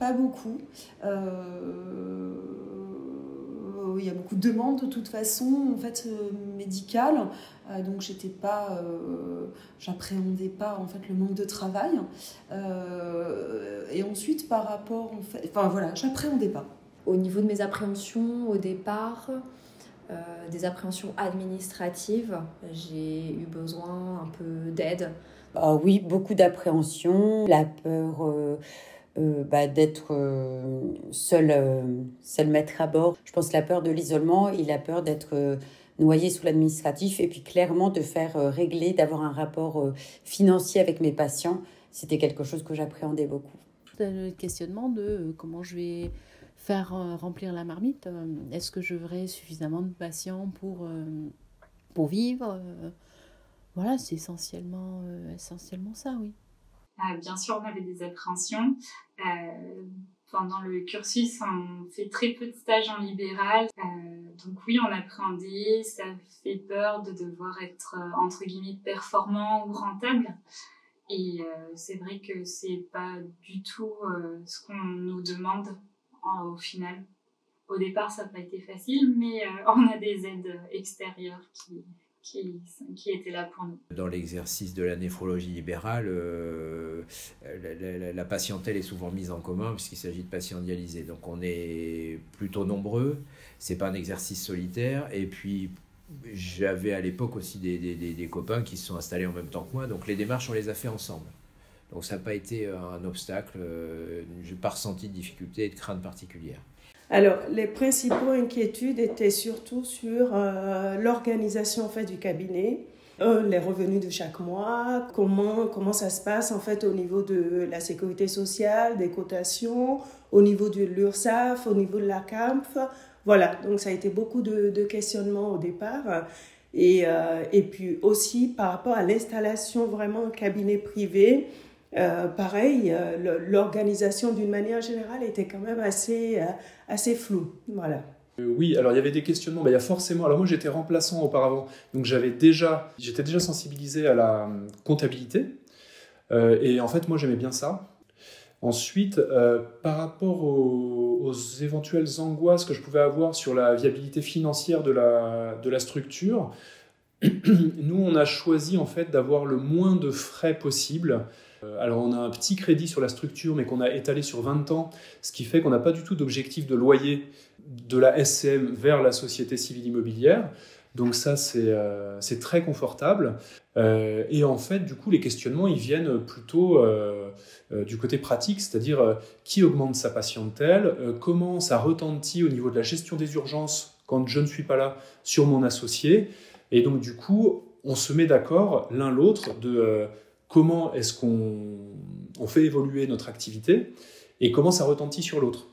pas beaucoup. Il y a beaucoup de demandes de toute façon, en fait, médicales. Donc j'appréhendais pas en fait le manque de travail. Et ensuite, par rapport, en fait, enfin voilà, j'appréhendais pas. Au niveau de mes appréhensions au départ, des appréhensions administratives, j'ai eu besoin un peu d'aide. Ah oui, beaucoup d'appréhension, la peur d'être seul maître à bord. Je pense la peur de l'isolement et la peur d'être noyé sous l'administratif et puis clairement de faire régler, d'avoir un rapport financier avec mes patients. C'était quelque chose que j'appréhendais beaucoup. Le questionnement de comment je vais faire remplir la marmite. Est-ce que j'aurai suffisamment de patients pour vivre Voilà, c'est essentiellement ça, oui. Bien sûr, on avait des appréhensions. Pendant le cursus, on fait très peu de stages en libéral. Donc oui, on appréhendait, ça fait peur de devoir être, entre guillemets, performant ou rentable. Et c'est vrai que c'est pas du tout ce qu'on nous demande au final. Au départ, ça n'a pas été facile, mais on a des aides extérieures qui étaient là pour nous. Dans l'exercice de la néphrologie libérale, la patientèle est souvent mise en commun puisqu'il s'agit de patients dialysés. Donc on est plutôt nombreux, c'est pas un exercice solitaire. Et puis j'avais à l'époque aussi des copains qui se sont installés en même temps que moi, donc les démarches on les a fait ensemble. Donc ça n'a pas été un obstacle, je n'ai pas ressenti de difficulté et de crainte particulière. Alors, les principaux inquiétudes étaient surtout sur l'organisation en fait, du cabinet, les revenus de chaque mois, comment ça se passe en fait, au niveau de la sécurité sociale, des cotations, au niveau de l'URSSAF, au niveau de la CAMF. Voilà, donc ça a été beaucoup de questionnements au départ. Et puis aussi par rapport à l'installation vraiment en cabinet privé, pareil, l'organisation d'une manière générale était quand même assez floue. Voilà. Oui, alors il y avait des questionnements. Il y a forcément. Alors moi j'étais remplaçant auparavant, donc j'étais déjà sensibilisé à la comptabilité. Et en fait moi j'aimais bien ça. Ensuite, par rapport aux éventuelles angoisses que je pouvais avoir sur la viabilité financière de la structure, nous on a choisi en fait d'avoir le moins de frais possible. Alors on a un petit crédit sur la structure mais qu'on a étalé sur 20 ans, ce qui fait qu'on n'a pas du tout d'objectif de loyer de la SCM vers la société civile immobilière. Donc ça c'est très confortable. Et en fait du coup les questionnements ils viennent plutôt du côté pratique, c'est-à-dire qui augmente sa patientèle, comment ça retentit au niveau de la gestion des urgences quand je ne suis pas là sur mon associé. Et donc du coup on se met d'accord l'un l'autre de comment est-ce qu'on fait évoluer notre activité et comment ça retentit sur l'autre.